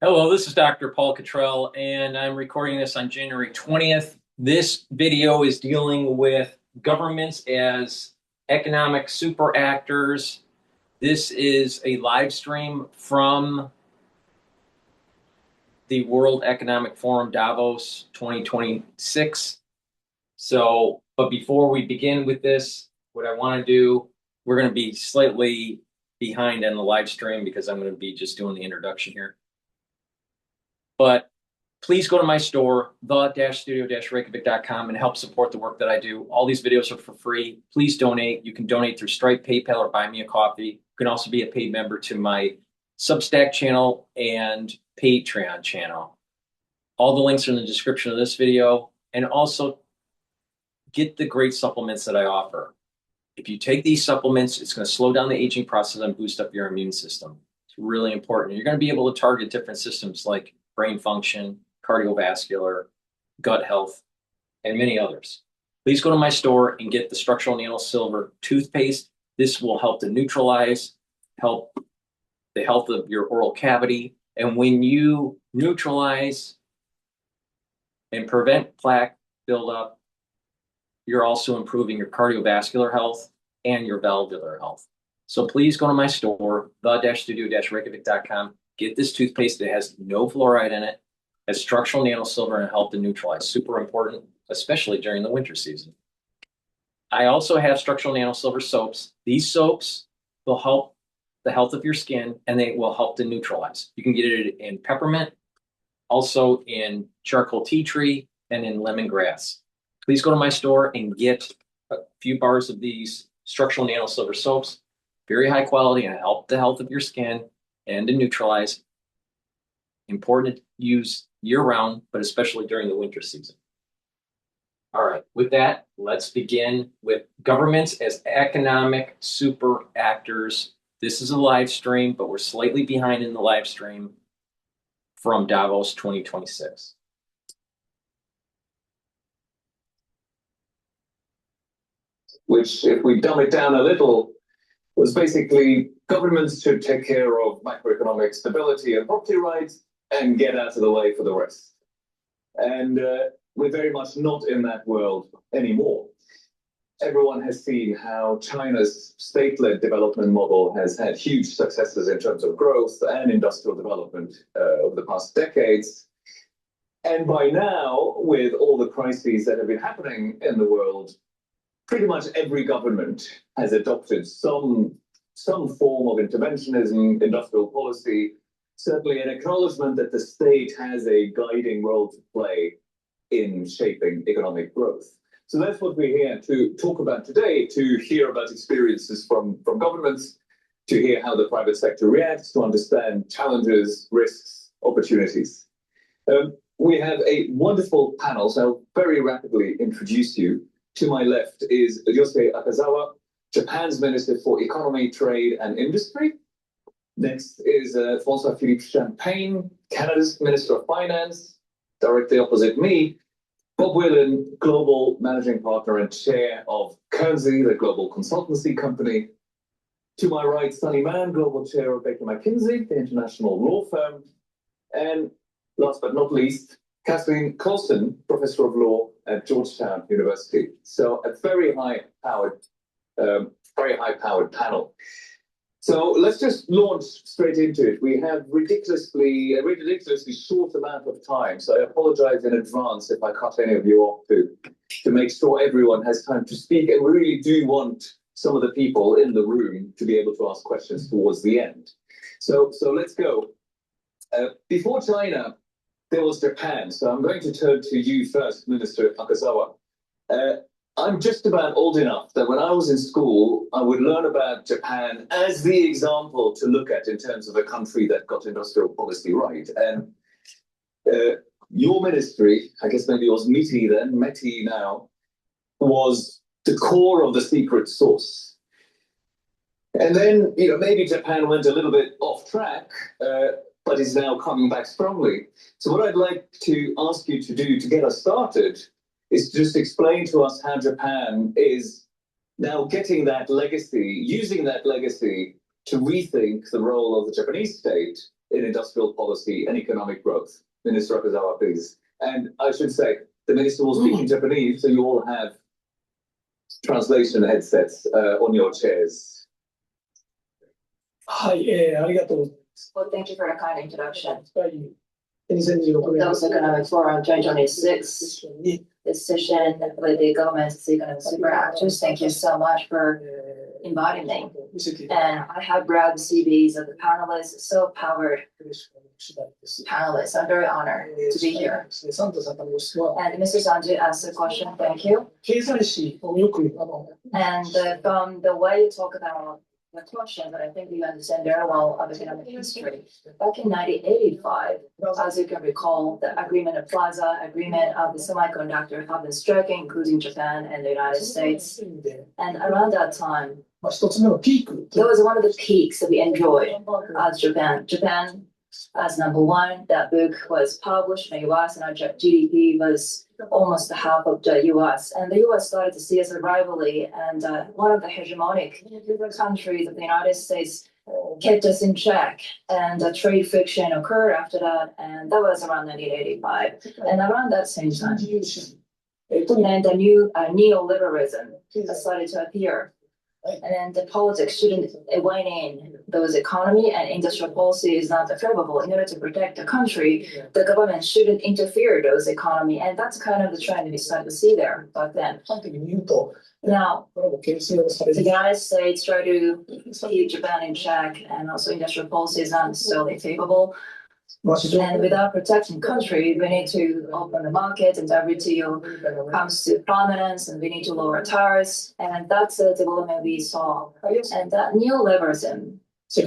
Hello, this is Dr. Paul Cottrell, and I'm recording this on January 20th. This video is dealing with governments as economic super actors. This is a live stream from the World Economic Forum Davos 2026. But before we begin with this, what I want to do, we're going to be slightly behind on the live stream because I'm going to be just doing the introduction here. But please go to my store, the-studio-reykjavik.com, and help support the work that I do. All these videos are for free. Please donate. You can donate through Stripe, PayPal, or buy me a coffee. You can also be a paid member to my Substack channel and Patreon channel. All the links are in the description of this video. And also, get the great supplements that I offer. If you take these supplements, it's going to slow down the aging process and boost up your immune system. It's really important. You're going to be able to target different systems like brain function, cardiovascular, gut health, and many others. Please go to my store and get the structural nano silver toothpaste. This will help to help the health of your oral cavity. And when you neutralize and prevent plaque buildup, you're also improving your cardiovascular health and your valvular health. So please go to my store, the-studio-reykjavik.com. Get this toothpaste that has no fluoride in it, has structural nano silver, and help to neutralize. Super important, especially during the winter season. I also have structural nano silver soaps. These soaps will help the health of your skin, and they will help to neutralize. You can get it in peppermint, also in charcoal tea tree, and in lemongrass. Please go to my store and get a few bars of these structural nano silver soaps. Very high quality and help the health of your skin and to neutralize. Important to use year-round, but especially during the winter season. All right, with that, let's begin with governments as economic super actors. This is a live stream, but we're slightly behind in the live stream from Davos 2026. Which, if we dumb it down a little, was basically governments should take care of macroeconomic stability and property rights and get out of the way for the rest. And we're very much not in that world anymore. Everyone has seen how China's state-led development model has had huge successes in terms of growth and industrial development over the past decades. And by now, with all the crises that have been happening in the world, pretty much every government has adopted some form of interventionism, industrial policy, certainly an acknowledgement that the state has a guiding role to play in shaping economic growth. So that's what we're here to talk about today, to hear about experiences from governments, to hear how the private sector reacts, to understand challenges, risks, opportunities. We have a wonderful panel, so I'll very rapidly introduce you. To my left is Ryosei Akazawa, Japan's Minister for Economy, Trade and Industry. Next is François-Philippe Champagne, Canada's Minister of Finance. Directly opposite me, Bob Whelan, Global Managing Partner and Chair of Kearnsey, the global consultancy company. To my right, Sunny Mann, Global Chair of Baker McKinsey, the international law firm. And last but not least, Kathleen Coulson, Professor of Law at Georgetown University. So a very high-powered panel. So let's just launch straight into it. We have a ridiculously short amount of time, so I apologize in advance if I cut any of you off to make sure everyone has time to speak. And we really do want some of the people in the room to be able to ask questions towards the end. So let's go. Before China, there was Japan. So I'm going to turn to you first, Minister Akazawa. I'm just about old enough that when I was in school, I would learn about Japan as the example to look at in terms of a country that got industrial policy right. And your ministry, I guess maybe it was METI now, was the core of the secret sauce. And then, maybe Japan went a little bit off track, but is now coming back strongly. So what I'd like to ask you to do to get us started is just explain to us how Japan is now getting that legacy, using that legacy to rethink the role of the Japanese state in industrial policy and economic growth. Minister Akazawa, please. And I should say, the minister will speak in Japanese, so you all have translation headsets on your chairs. Well, thank you for the kind introduction. Davos Economic Forum 2026 decision with the government's economic super actors. Thank you so much for inviting me. And I have read the CVs of the panelists, so powered panelists. I'm very honored to be here. And Mr. Sanji asked a question. Thank you. And from the way you talk about the question, but I think you understand very well of economic history. Back in 1985, as you can recall, the agreement of Plaza, agreement of the semiconductor have been striking, including Japan and the United States. And around that time, that was one of the peaks that we enjoyed as Japan. Japan as number one, that book was published in the US, and our GDP was almost half of the US. And the US started to see as a rivalry, and one of the hegemonic countries of the United States kept us in check. And trade friction occurred after that, and that was around 1985. And around that same time, and the new neoliberalism started to appear. And then the politics shouldn't weigh in those economy and industrial policy is not favorable. In order to protect the country, the government shouldn't interfere those economy. And that's kind of the trend we started to see there back then. Now, the United States try to keep Japan in check, and also industrial policy is not necessarily favorable. And without protecting country, we need to open the market, and WTO comes to prominence, and we need to lower tariffs. And that's the development we saw. And that neoliberalism is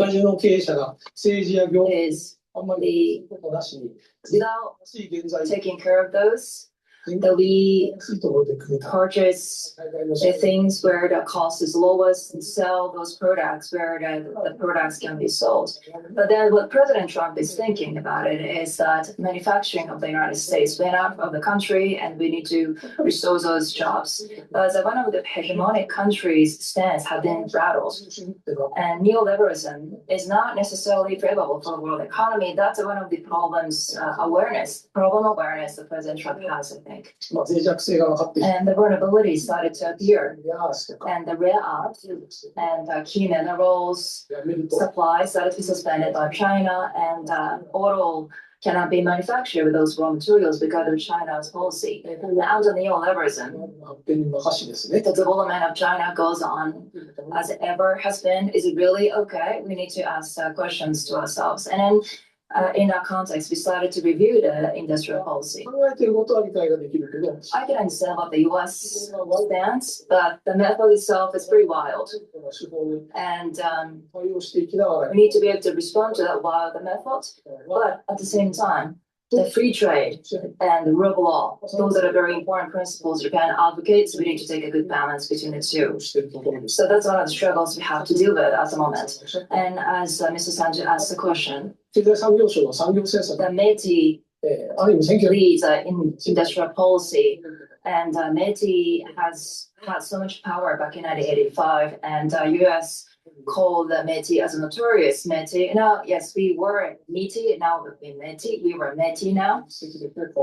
without taking care of those, that we purchase the things where the cost is lowest and sell those products where the products can be sold. But then what President Trump is thinking about it is that manufacturing of the United States went out of the country, and we need to restore those jobs. But one of the hegemonic countries' stance have been rattled. And neoliberalism is not necessarily favorable for the world economy. That's one of the problem awareness that President Trump has, I think. And the vulnerability started to appear. And the rare earth and key minerals supply started to be suspended by China, and oil cannot be manufactured with those raw materials because of China's policy. And under neoliberalism, the development of China goes on as it ever has been. Is it really okay? We need to ask questions to ourselves. And then in that context, we started to review the industrial policy. I can understand what the US stance, but the method itself is pretty wild. And we need to be able to respond to that wild method, but at the same time, the free trade and the rule of law, those are the very important principles Japan advocates. We need to take a good balance between the two. So that's one of the struggles we have to deal with at the moment. And as Mr. Sanji asked the question, the METI leads in industrial policy, and METI has had so much power back in 1985, and US called the METI as a notorious METI. Now, yes, we were METI, now we've been METI. We were METI now.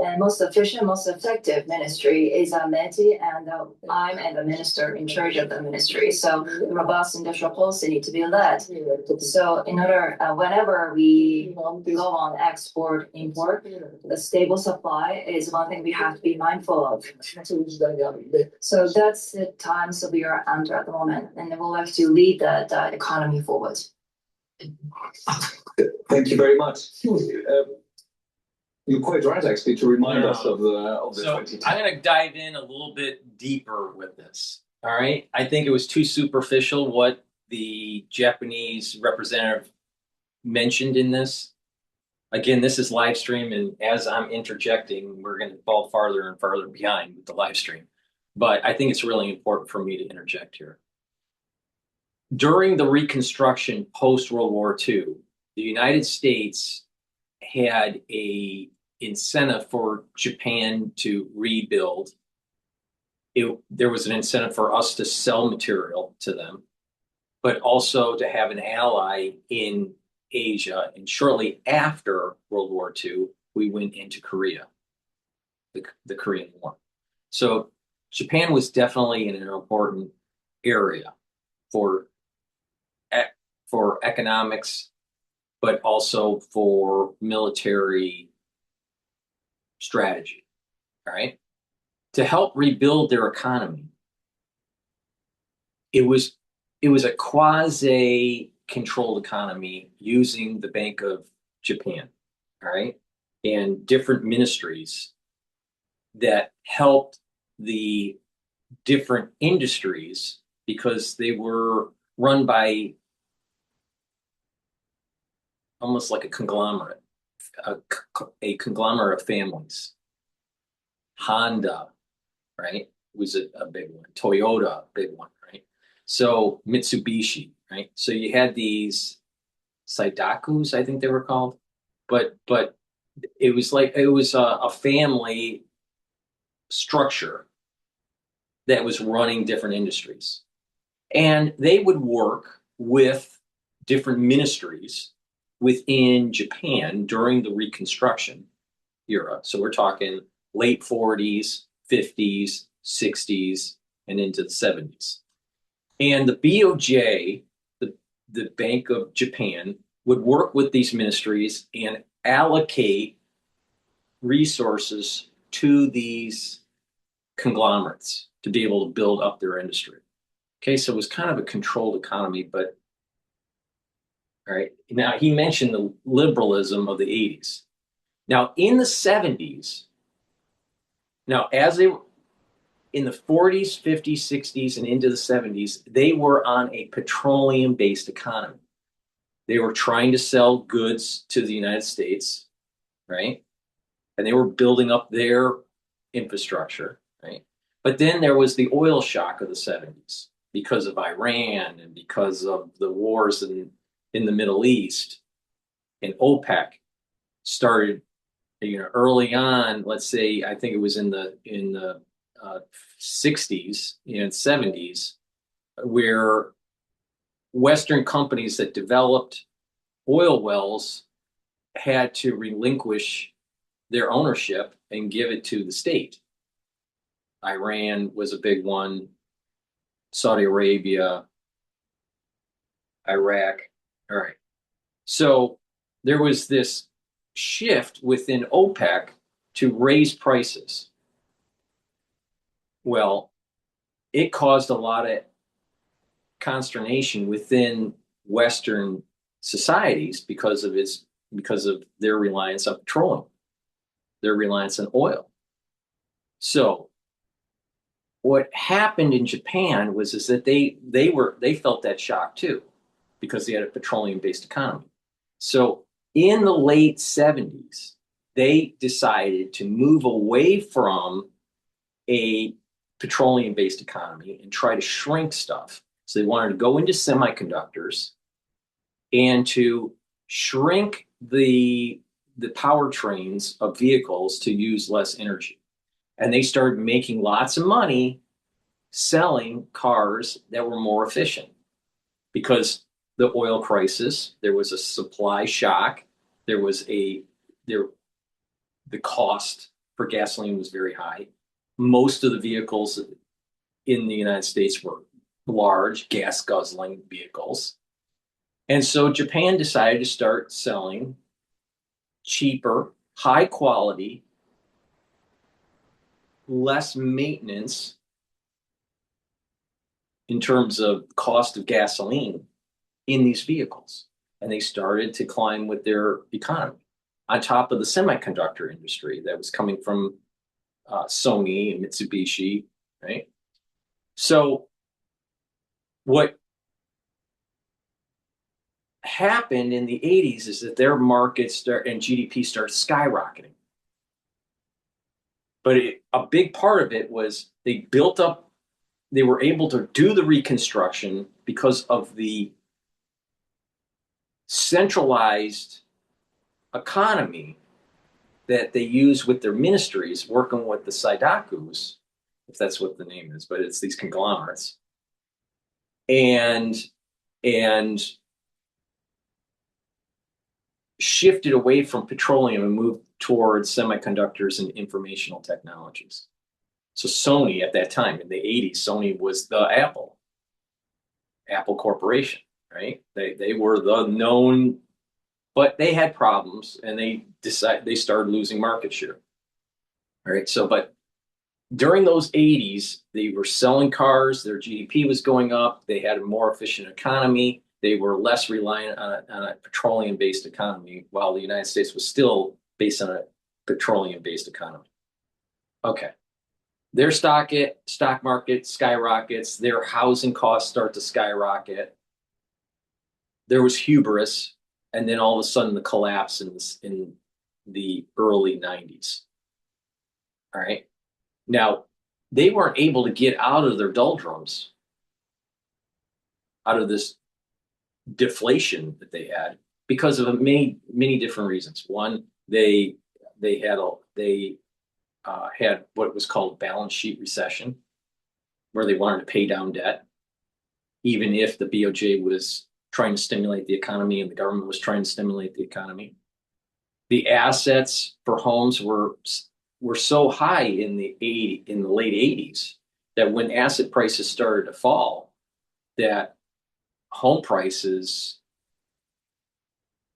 And most efficient, most effective ministry is a METI, and I'm the minister in charge of the ministry. So the robust industrial policy need to be led. So in order, whenever we go on export, import, the stable supply is one thing we have to be mindful of. So that's the times that we are under at the moment, and we would like to lead the economy forward. Thank you very much. You're quite right, actually, to remind us of the So 2010. I'm going to dive in a little bit deeper with this. All right. I think it was too superficial what the Japanese representative mentioned in this. Again, this is live stream, and as I'm interjecting, we're going to fall farther and farther behind with the live stream. But I think it's really important for me to interject here. During the Reconstruction post-World War II, the United States had a incentive for Japan to rebuild. There was an incentive for us to sell material to them, but also to have an ally in Asia, and shortly after World War II, we went into Korea, the Korean War. So Japan was definitely in an important area for for economics, but also for military strategy, right? To help rebuild their economy. It was a quasi controlled economy using the Bank of Japan, all right, and different ministries that helped the different industries because they were run by almost like a conglomerate, a conglomerate of families. Honda, right, was a big one. Toyota, big one, right? So Mitsubishi, right? So you had these Saidakus, I think they were called, but it was like it was a family structure that was running different industries, and they would work with different ministries within Japan during the Reconstruction era. So we're talking late 40s, 50s, 60s, and into the 70s. And the BOJ, the Bank of Japan, would work with these ministries and allocate resources to these conglomerates to be able to build up their industry. Okay, so it was kind of a controlled economy, but all right. Now he mentioned the liberalism of the 80s. Now in the 70s, now as they in the 40s, 50s, 60s, and into the 70s, they were on a petroleum-based economy. They were trying to sell goods to the United States, right? And they were building up their infrastructure, right? But then there was the oil shock of the 70s because of Iran and because of the wars in the Middle East. And OPEC started, early on. Let's say I think it was in the 60s and 70s, where Western companies that developed oil wells had to relinquish their ownership and give it to the state. Iran was a big one, Saudi Arabia, Iraq. All right. So there was this shift within OPEC to raise prices. Well, it caused a lot of consternation within Western societies because of their reliance on petroleum, their reliance on oil. So what happened in Japan is that they felt that shock too, because they had a petroleum-based economy. So in the late 70s, they decided to move away from a petroleum-based economy and try to shrink stuff. So they wanted to go into semiconductors and to shrink the powertrains of vehicles to use less energy. And they started making lots of money selling cars that were more efficient because the oil crisis, there was a supply shock, the cost for gasoline was very high. Most of the vehicles in the United States were large gas guzzling vehicles. And so Japan decided to start selling cheaper, high quality, less maintenance in terms of cost of gasoline in these vehicles. And they started to climb with their economy on top of the semiconductor industry that was coming from Sony and Mitsubishi, right? So what happened in the 80s is that their markets and GDP started skyrocketing. But a big part of it was they were able to do the reconstruction because of the centralized economy that they use with their ministries, working with the Saidakus, if that's what the name is, but it's these conglomerates. And shifted away from petroleum and moved towards semiconductors and informational technologies. So Sony at that time in the 80s, Sony was the Apple Corporation, right? They were the known, but they had problems and they started losing market share. All right. So, but during those 80s, they were selling cars, their GDP was going up, they had a more efficient economy, they were less reliant on a petroleum-based economy, while the United States was still based on a petroleum-based economy. Okay. Their stock market skyrockets, their housing costs start to skyrocket. There was hubris, and then all of a sudden the collapse in the early 90s. All right. Now, they weren't able to get out of their doldrums, out of this deflation that they had, because of many different reasons. One, they had what was called balance sheet recession, where they wanted to pay down debt, even if the BOJ was trying to stimulate the economy and the government was trying to stimulate the economy. The assets for homes were so high in the late 80s that when asset prices started to fall, that home prices,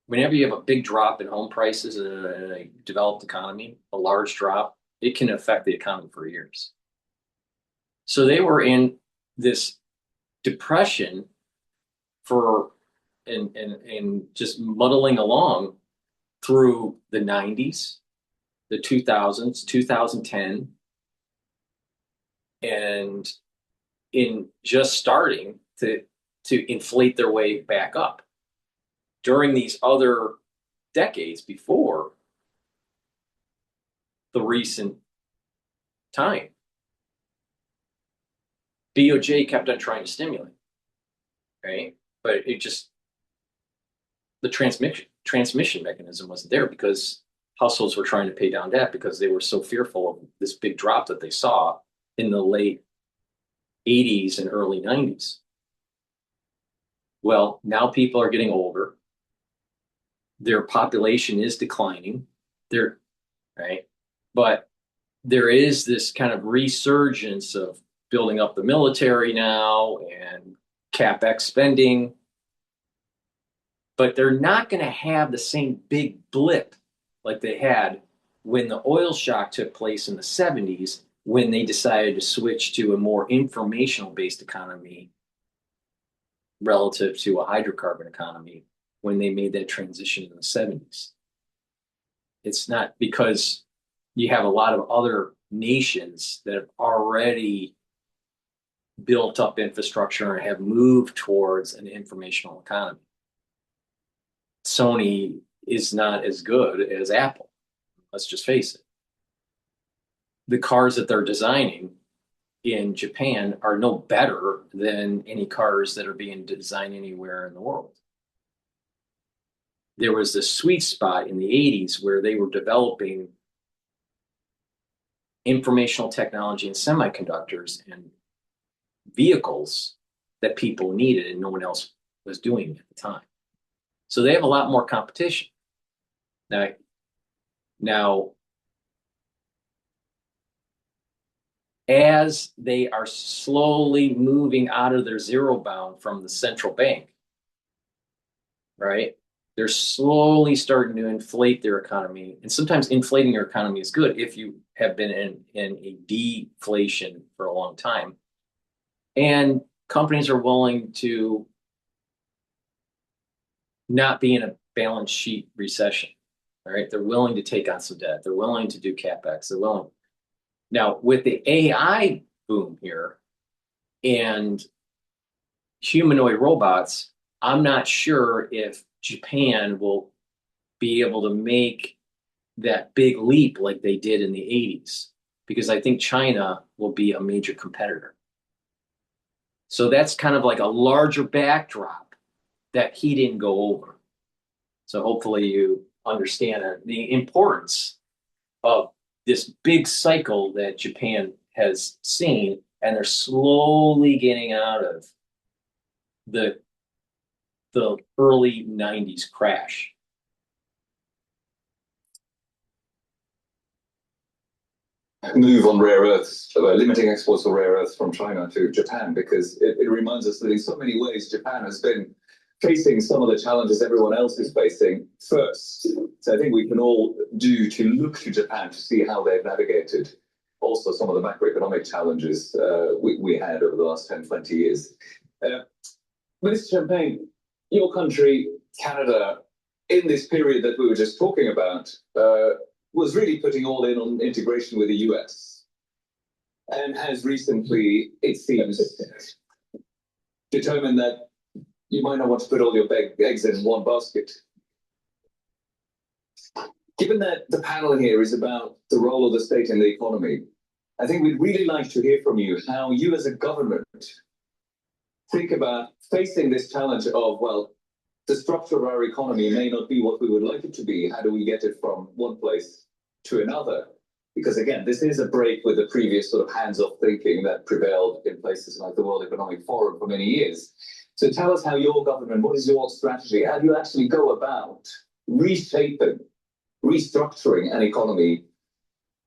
whenever you have a big drop in home prices in a developed economy, a large drop, it can affect the economy for years. So they were in this depression and just muddling along through the 90s, the 2000s, 2010, and in just starting to inflate their way back up. During these other decades before the recent time, BOJ kept on trying to stimulate, right? But the transmission mechanism wasn't there because households were trying to pay down debt because they were so fearful of this big drop that they saw in the late 80s and early 90s. Well, now people are getting older. Their population is declining. Right? But there is this kind of resurgence of building up the military now and CapEx spending. But they're not going to have the same big blip like they had when the oil shock took place in the 70s, when they decided to switch to a more informational-based economy relative to a hydrocarbon economy, when they made that transition in the 70s. It's not because you have a lot of other nations that have already built up infrastructure and have moved towards an informational economy. Sony is not as good as Apple. Let's just face it. The cars that they're designing in Japan are no better than any cars that are being designed anywhere in the world. There was this sweet spot in the 80s where they were developing informational technology and semiconductors and vehicles that people needed and no one else was doing at the time. So they have a lot more competition. Now, as they are slowly moving out of their zero bound from the central bank, right? They're slowly starting to inflate their economy. And sometimes inflating your economy is good if you have been in a deflation for a long time. And companies are willing to not be in a balance sheet recession, right? They're willing to take on some debt. They're willing to do CapEx. They're willing. Now, with the AI boom here and humanoid robots, I'm not sure if Japan will be able to make that big leap like they did in the 80s, because I think China will be a major competitor. So that's kind of like a larger backdrop that he didn't go over. So hopefully you understand the importance of this big cycle that Japan has seen, and they're slowly getting out of the early 90s crash. move on rare earths, limiting exports of rare earths from China to Japan, because it reminds us that in so many ways Japan has been facing some of the challenges everyone else is facing first. So I think we can all do to look to Japan to see how they've navigated also some of the macroeconomic challenges we had over the last 10, 20 years. Mr. Champagne, your country, Canada, in this period that we were just talking about, was really putting all in on integration with the US, and has recently, it seems, determined that you might not want to put all your eggs in one basket. Given that the panel here is about the role of the state in the economy, I think we'd really like to hear from you how you as a government think about facing this challenge of, well, the structure of our economy may not be what we would like it to be. How do we get it from one place to another? Because again, this is a break with the previous sort of hands-off thinking that prevailed in places like the World Economic Forum for many years. So tell us how your government, what is your strategy? How do you actually go about reshaping, restructuring an economy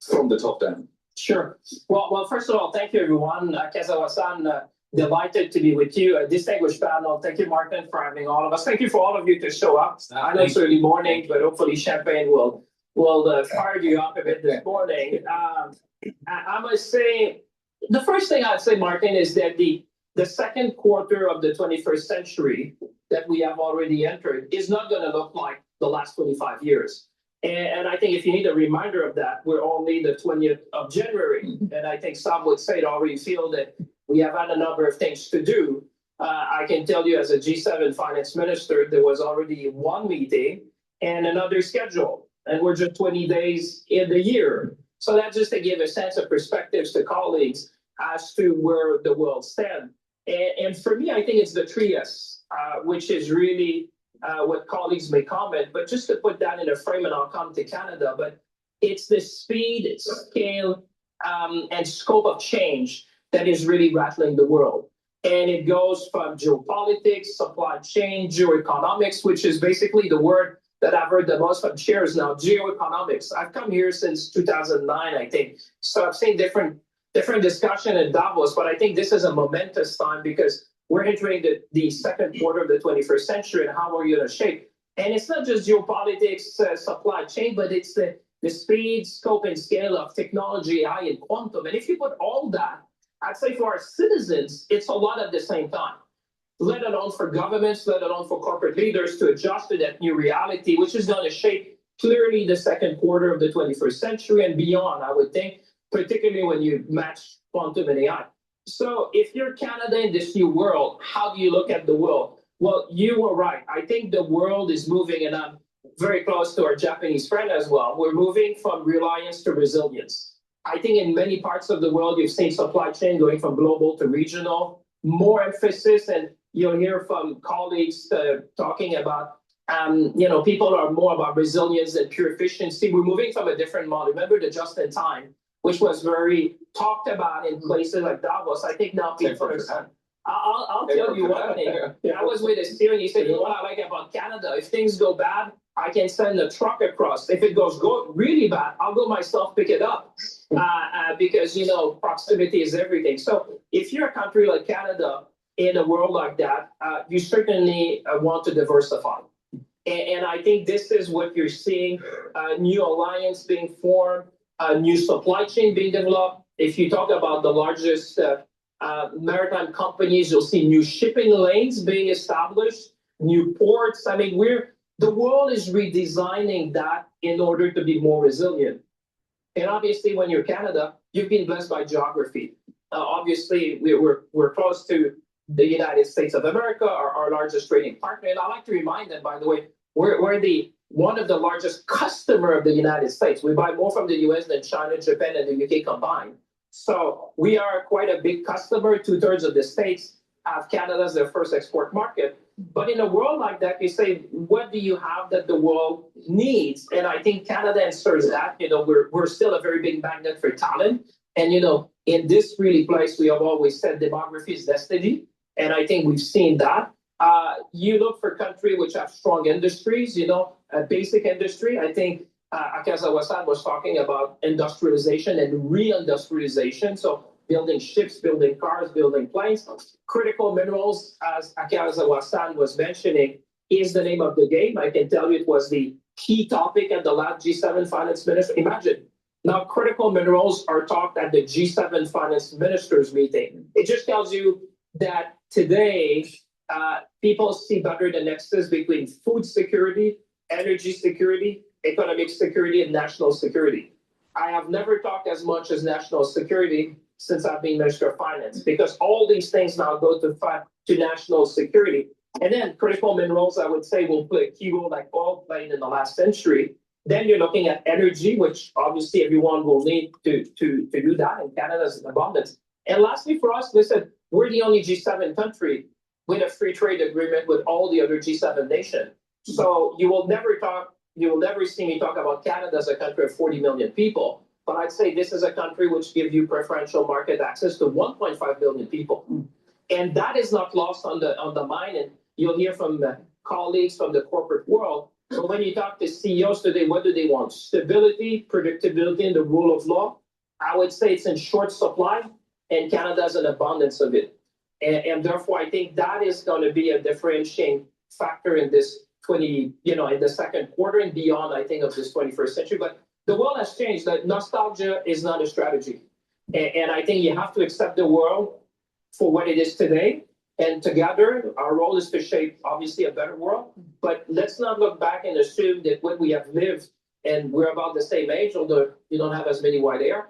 from the top down? Sure. Well, first of all, thank you, everyone. Kazawa-san, delighted to be with you. A distinguished panel. Thank you, Martin, for having all of us. Thank you for all of you to show up. I know it's early morning, but hopefully Champagne will fire you up a bit this morning. I must say, the first thing I'd say, Martin, is that the second quarter of the 21st century that we have already entered is not going to look like the last 25 years. And I think if you need a reminder of that, we're only the 20th of January. And I think some would say to already feel that we have had a number of things to do. I can tell you as a G7 finance minister, there was already one meeting and another scheduled. And we're just 20 days in the year. So that's just to give a sense of perspectives to colleagues as to where the world stands. And for me, I think it's the three S, which is really what colleagues may comment. But just to put that in a frame, and I'll come to Canada, but it's the speed, scale, and scope of change that is really rattling the world. And it goes from geopolitics, supply chain, geoeconomics, which is basically the word that I've heard the most from chairs now, geoeconomics. I've come here since 2009, I think. So I've seen different discussion in Davos, but I think this is a momentous time because we're entering the second quarter of the 21st century, and how are you going to shape? And it's not just geopolitics, supply chain, but it's the speed, scope, and scale of technology, AI, and quantum. And if you put all that, I'd say for our citizens, it's a lot at the same time, let alone for governments, let alone for corporate leaders to adjust to that new reality, which is going to shape clearly the second quarter of the 21st century and beyond, I would think, particularly when you match quantum and AI. So if you're Canada in this new world, how do you look at the world? Well, you were right. I think the world is moving, and I'm very close to our Japanese friend as well. We're moving from reliance to resilience. I think in many parts of the world, you've seen supply chain going from global to regional, more emphasis, and you'll hear from colleagues talking about, people are more about resilience and pure efficiency. We're moving from a different model. Remember the just-in-time, which was very talked about in places like Davos. I think now people are... I'll tell you one thing. I was with a steering, he said, what I like about Canada, if things go bad, I can send a truck across. If it goes really bad, I'll go myself pick it up because, proximity is everything. So if you're a country like Canada in a world like that, you certainly want to diversify. And I think this is what you're seeing, new alliance being formed, a new supply chain being developed. If you talk about the largest maritime companies, you'll see new shipping lanes being established, new ports. I mean, the world is redesigning that in order to be more resilient. And obviously, when you're Canada, you've been blessed by geography. Obviously, we're close to the United States of America, our largest trading partner. And I like to remind them, by the way, we're one of the largest customer of the United States. We buy more from the US than China, Japan, and the UK combined. So we are quite a big customer. 2/3 of the states have Canada as their first export market. But in a world like that, you say, what do you have that the world needs? And I think Canada answers that. We're still a very big magnet for talent. And, in this really place, we have always said demography is destiny. And I think we've seen that. You look for countries which have strong industries, a basic industry. I think Akazawa-san was talking about industrialization and reindustrialization. So building ships, building cars, building planes. Critical minerals, as Akazawa-san was mentioning, is the name of the game. I can tell you it was the key topic at the last G7 finance minister. Imagine, now critical minerals are talked at the G7 finance ministers meeting. It just tells you that today, people see better the nexus between food security, energy security, economic security, and national security. I have never talked as much as national security since I've been Minister of Finance, because all these things now go to national security. And then critical minerals, I would say, will play a key role like oil played in the last century. Then you're looking at energy, which obviously everyone will need to do that, and Canada's in abundance. And lastly, for us, listen, we're the only G7 country with a free trade agreement with all the other G7 nations. So you will never see me talk about Canada as a country of 40 million people. But I'd say this is a country which gives you preferential market access to 1.5 billion people. And that is not lost on the mind. And you'll hear from colleagues from the corporate world. So when you talk to CEOs today, what do they want? Stability, predictability, and the rule of law. I would say it's in short supply, and Canada has an abundance of it. And therefore, I think that is going to be a differentiating factor in this in the second quarter and beyond, I think, of this 21st century. But the world has changed. That nostalgia is not a strategy. And I think you have to accept the world for what it is today. And together, our role is to shape, obviously, a better world. But let's not look back and assume that what we have lived, and we're about the same age, although you don't have as many white hair,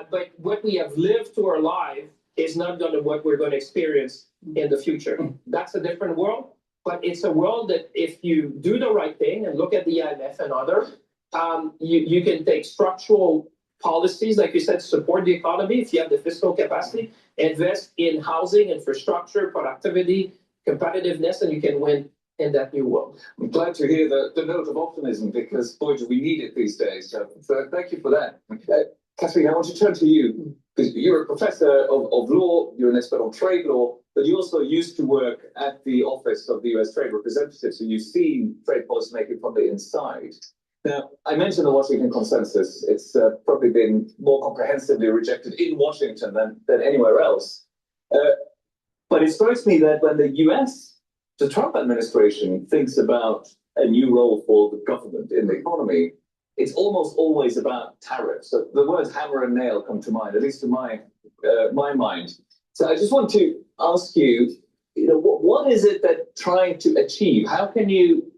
but what we have lived to our life is not going to what we're going to experience in the future. That's a different world. But it's a world that if you do the right thing and look at the IMF and others, you can take structural policies, like you said, support the economy if you have the fiscal capacity, invest in housing, infrastructure, productivity, competitiveness, and you can win in that new world. I'm glad to hear the note of optimism, because, boy, do we need it these days. So thank you for that. Catherine, I want to turn to you, because you're a professor of law, you're an expert on trade law, but you also used to work at the office of the US Trade Representative, so you've seen trade policy making from the inside. Now, I mentioned the Washington Consensus. It's probably been more comprehensively rejected in Washington than anywhere else. But it strikes me that when the Trump administration thinks about a new role for the government in the economy, it's almost always about tariffs. So the words hammer and nail come to mind, at least to my mind. So I just want to ask you, what is it that trying to achieve? How can you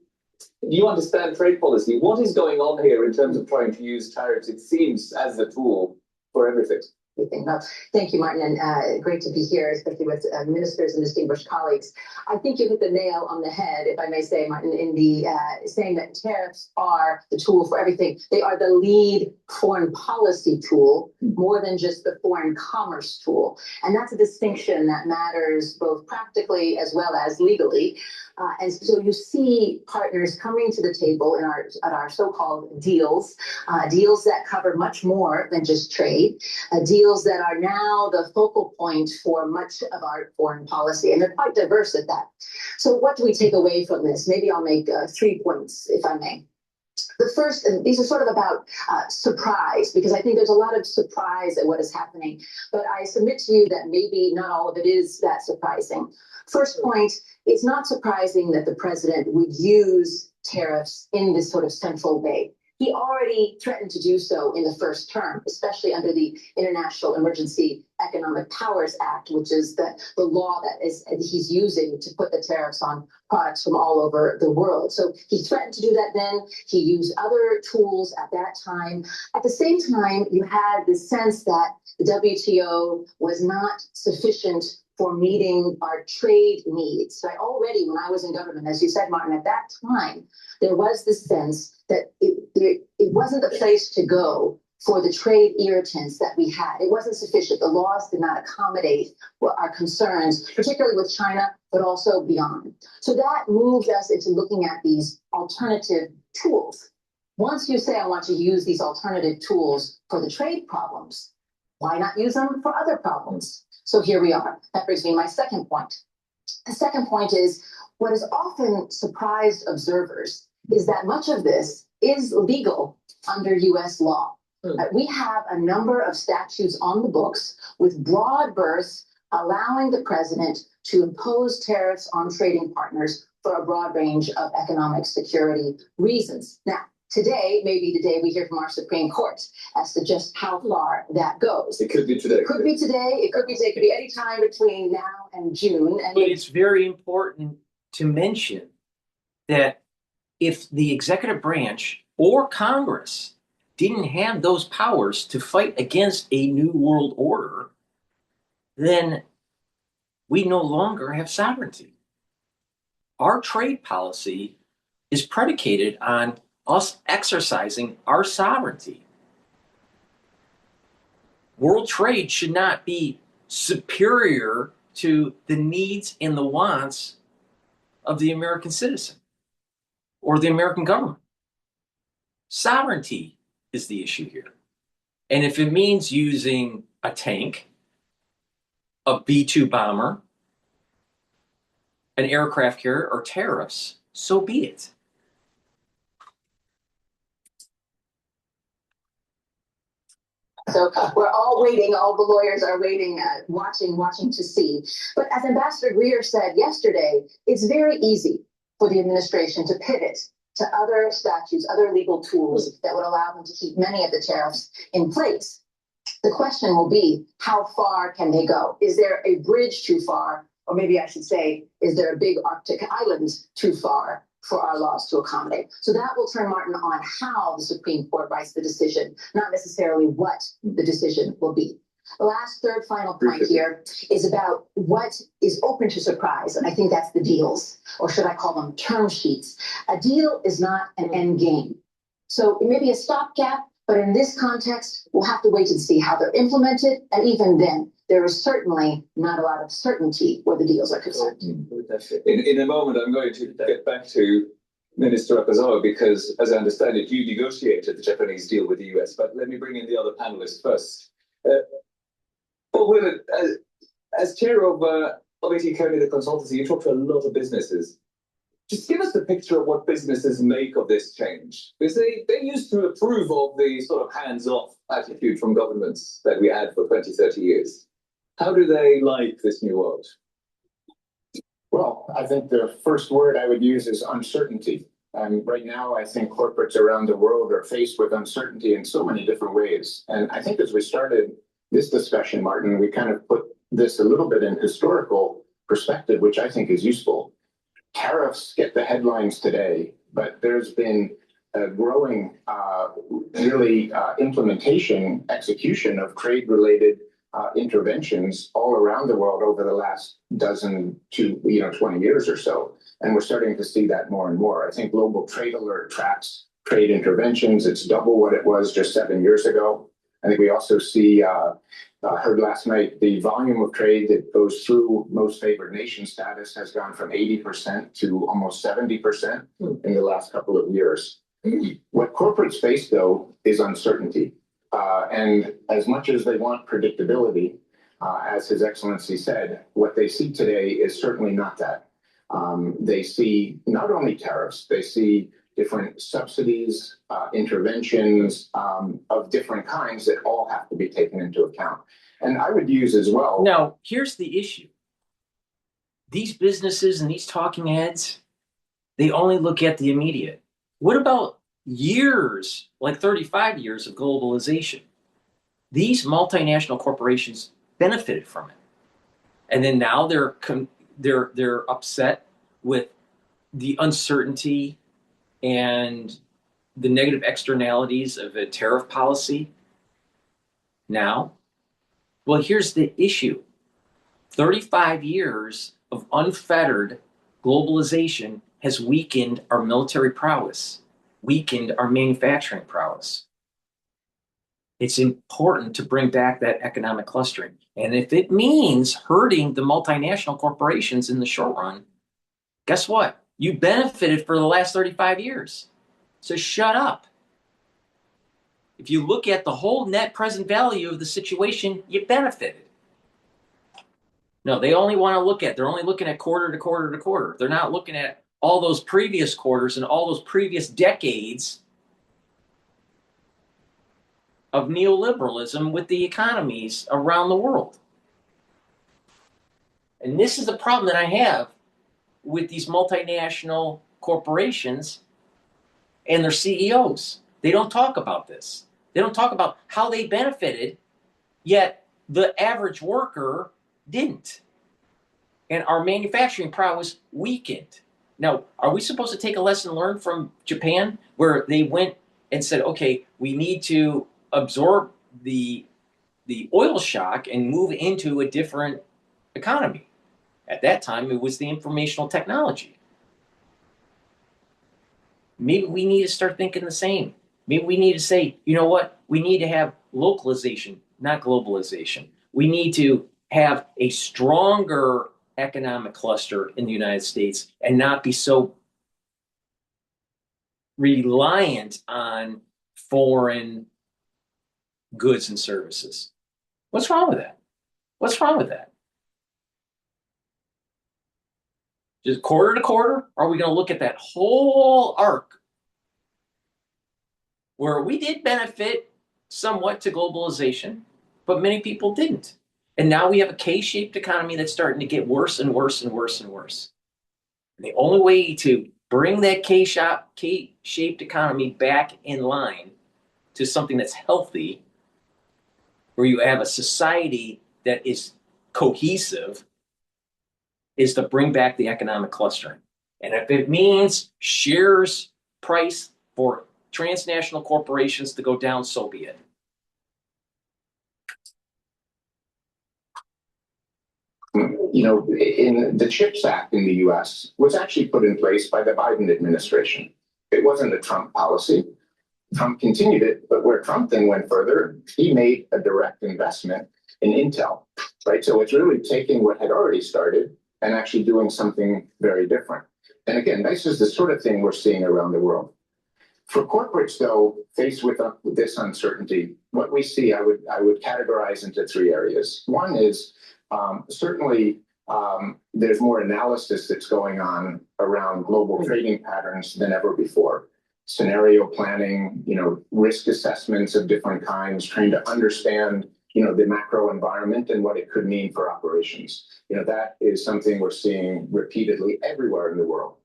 understand trade policy? What is going on here in terms of trying to use tariffs, it seems, as a tool for everything? Well, thank you, Martin, and great to be here, especially with ministers and distinguished colleagues. I think you hit the nail on the head, if I may say, Martin, in the saying that tariffs are the tool for everything. They are the lead foreign policy tool, more than just the foreign commerce tool. And that's a distinction that matters both practically as well as legally. And so you see partners coming to the table at our so-called deals, deals that cover much more than just trade, deals that are now the focal point for much of our foreign policy, and they're quite diverse at that. So what do we take away from this? Maybe I'll make 3 points, if I may. The first, and these are sort of about surprise, because I think there's a lot of surprise at what is happening, but I submit to you that maybe not all of it is that surprising. First point, it's not surprising that the president would use tariffs in this sort of central way. He already threatened to do so in the first term, especially under the International Emergency Economic Powers Act, which is the law that he's using to put the tariffs on products from all over the world. So he threatened to do that then. He used other tools at that time. At the same time, you had the sense that the WTO was not sufficient for meeting our trade needs. So already when I was in government, as you said, Martin, at that time, there was this sense that it wasn't the place to go for the trade irritants that we had. It wasn't sufficient. The laws did not accommodate our concerns, particularly with China, but also beyond. So that moved us into looking at these alternative tools. Once you say, I want to use these alternative tools for the trade problems, why not use them for other problems? So here we are. That brings me to my second point. The second point is what has often surprised observers is that much of this is legal under US law. We have a number of statutes on the books with broad berths allowing the president to impose tariffs on trading partners for a broad range of economic security reasons. Now, today may be the day we hear from our Supreme Court as to just how far that goes. It could be today. It could be today. It could be today. It could be any time between now and June. And But it's very important to mention that if the executive branch or Congress didn't have those powers to fight against a new world order, then we no longer have sovereignty. Our trade policy is predicated on us exercising our sovereignty. World trade should not be superior to the needs and the wants of the American citizen or the American government. Sovereignty is the issue here. And if it means using a tank, a B-2 bomber, an aircraft carrier, or tariffs, so be it. So we're all waiting, all the lawyers are waiting, watching to see. But as Ambassador Greer said yesterday, it's very easy for the administration to pivot to other statutes, other legal tools that would allow them to keep many of the tariffs in place. The question will be, how far can they go? Is there a bridge too far? Or maybe I should say, is there a big Arctic island too far for our laws to accommodate? So that will turn, Martin, on how the Supreme Court writes the decision, not necessarily what the decision will be. The last third final point here is about what is open to surprise, and I think that's the deals, or should I call them term sheets. A deal is not an end game. So it may be a stopgap, but in this context, we'll have to wait and see how they're implemented, and even then, there is certainly not a lot of certainty where the deals are concerned. In a moment, I'm going to get back to Minister Akazawa because, as I understand it, you negotiated the Japanese deal with the US. But let me bring in the other panelists first. As chair of AT County, the consultancy, you talk to a lot of businesses. Just give us the picture of what businesses make of this change. Because they used to approve of the sort of hands-off attitude from governments that we had for 20, 30 years. How do they like this new world? Well, I think the first word I would use is uncertainty. And right now, I think corporates around the world are faced with uncertainty in so many different ways. And I think as we started this discussion, Martin, we kind of put this a little bit in historical perspective, which I think is useful. Tariffs get the headlines today, but there's been a growing, implementation, execution of trade-related interventions all around the world over the last 20 years or so. And we're starting to see that more and more. I think Global Trade Alert tracks trade interventions. It's double what it was just 7 years ago. I think we also see, heard last night, the volume of trade that goes through most favored nation status has gone from 80% to almost 70% in the last couple of years. What corporates face, though, is uncertainty. And as much as they want predictability, as His Excellency said, what they see today is certainly not that. They see not only tariffs, they see different subsidies, interventions of different kinds that all have to be taken into account. And I would use as well. Now, here's the issue. These businesses and these talking heads, they only look at the immediate. What about years, like 35 years of globalization? These multinational corporations benefited from it. And then now they're upset with the uncertainty and the negative externalities of a tariff policy now. Well, here's the issue. 35 years of unfettered globalization has weakened our military prowess, weakened our manufacturing prowess. It's important to bring back that economic clustering. And if it means hurting the multinational corporations in the short run, guess what? You benefited for the last 35 years. So shut up. If you look at the whole net present value of the situation, you benefited. No, they only want to look at, they're only looking at quarter to quarter to quarter. They're not looking at all those previous quarters and all those previous decades of neoliberalism with the economies around the world. And this is the problem that I have with these multinational corporations and their CEOs. They don't talk about this. They don't talk about how they benefited, yet the average worker didn't. And our manufacturing prowess weakened. Now, are we supposed to take a lesson learned from Japan, where they went and said, okay, we need to absorb the oil shock and move into a different economy? At that time, it was the informational technology. Maybe we need to start thinking the same. Maybe we need to say, you know what? We need to have localization, not globalization. We need to have a stronger economic cluster in the United States and not be so reliant on foreign goods and services. What's wrong with that? What's wrong with that? Just quarter to quarter? Or are we going to look at that whole arc where we did benefit somewhat to globalization, but many people didn't? And now we have a K-shaped economy that's starting to get worse and worse and worse and worse. And the only way to bring that K-shaped economy back in line to something that's healthy, where you have a society that is cohesive, is to bring back the economic clustering. And if it means shares price for transnational corporations to go down, so be it. You know, in the CHIPS Act in the US was actually put in place by the Biden administration. It wasn't a Trump policy. Trump continued it, but where Trump then went further, he made a direct investment in Intel, right? So it's really taking what had already started and actually doing something very different. And again, this is the sort of thing we're seeing around the world. For corporates, though, faced with this uncertainty, what we see, I would categorize into three areas. One is certainly there's more analysis that's going on around global trading patterns than ever before. Scenario planning, you know, risk assessments of different kinds, trying to understand, you know, the macro environment and what it could mean for operations. You know, that is something we're seeing repeatedly everywhere in the world.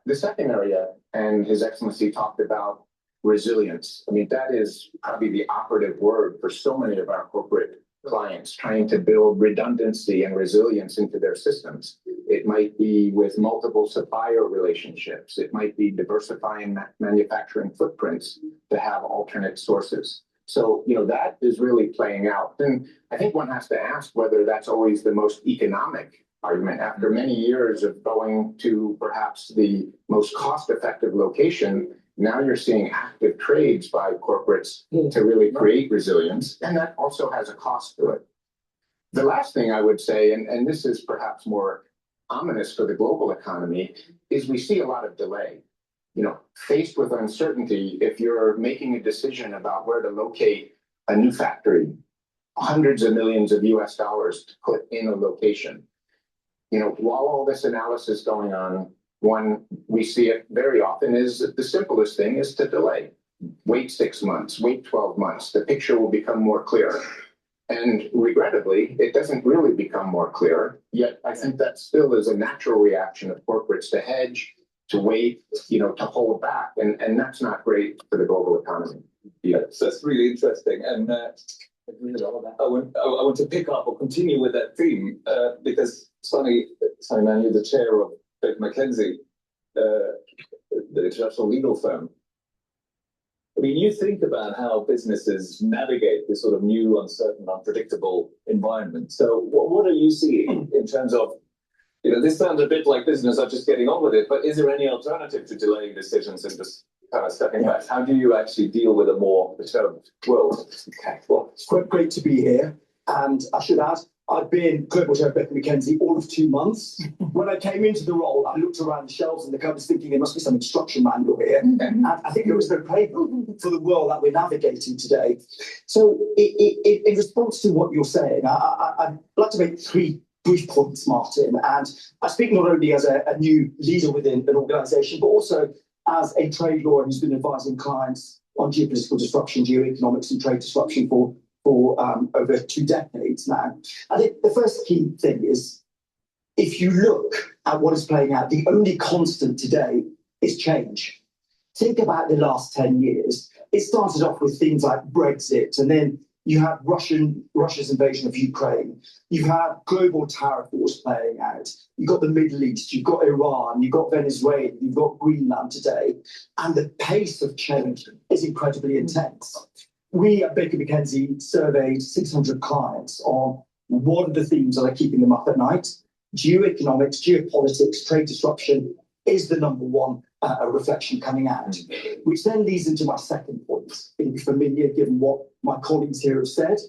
The second area, and His Excellency talked about resilience. I mean, that is probably the operative word for so many of our corporate clients, trying to build redundancy and resilience into their systems. It might be with multiple supplier relationships. It might be diversifying manufacturing footprints to have alternate sources. So, you know, that is really playing out. And I think one has to ask whether that's always the most economic argument. After many years of going to perhaps the most cost-effective location, now you're seeing active trades by corporates to really create resilience, and that also has a cost to it. The last thing I would say, and this is perhaps more ominous for the global economy, is we see a lot of delay. You know, faced with uncertainty, if you're making a decision about where to locate a new factory, hundreds of millions of US dollars to put in a location. You know, while all this analysis going on, one, we see it very often is the simplest thing is to delay. Wait 6 months, wait 12 months. The picture will become more clear. And regrettably, it doesn't really become more clear. Yet I think that still is a natural reaction of corporates to hedge, to wait, you know, to hold back. And that's not great for the global economy. Yes, that's really interesting. And I want to pick up or continue with that theme because Sonny Man, you're the chair of McKinsey, the international legal firm. I mean, you think about how businesses navigate this sort of new, uncertain, unpredictable environment. So what are you seeing in terms of, you know, this sounds a bit like business are just getting on with it, but is there any alternative to delaying decisions and just kind of stepping back? How do you actually deal with a more perturbed world? Okay, well, it's quite great to be here. And I should add, I've been global chair of McKinsey all of 2 months. When I came into the role, I looked around the shelves in the cupboards thinking there must be some instruction manual here. And I think there was no playbook for the world that we're navigating today. So in response to what you're saying, I'd like to make 3 brief points, Martin. And I speak not only as a new leader within an organisation, but also as a trade lawyer who's been advising clients on geopolitical disruption, geoeconomics, and trade disruption for over 2 decades now. I think the first key thing is, if you look at what is playing out, the only constant today is change. Think about the last 10 years. It started off with things like Brexit, and then you have Russia's invasion of Ukraine. You've had global tariff wars playing out. You've got the Middle East, you've got Iran, you've got Venezuela, you've got Greenland today. And the pace of change is incredibly intense. We at Baker McKenzie surveyed 600 clients on what are the themes that are keeping them up at night. Geoeconomics, geopolitics, trade disruption is the number one reflection coming out, which then leads into my second point. It'll be familiar given what my colleagues here have said.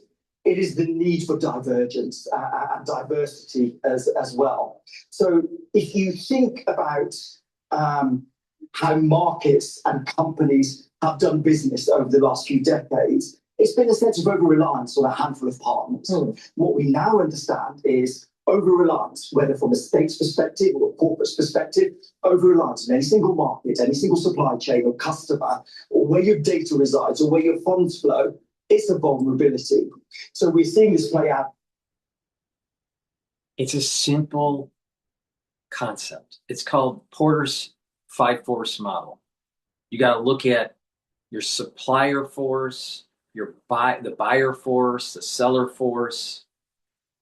It is the need for divergence and diversity as well. So if you think about how markets and companies have done business over the last few decades, it's been a sense of over-reliance on a handful of partners. What we now understand is over-reliance, whether from a state's perspective or a corporate's perspective, over-reliance on any single market, any single supply chain or customer, or where your data resides or where your funds flow, it's a vulnerability. So we're seeing this play out. It's a simple concept. It's called Porter's 5-force model. You got to look at your supplier force, the buyer force, the seller force.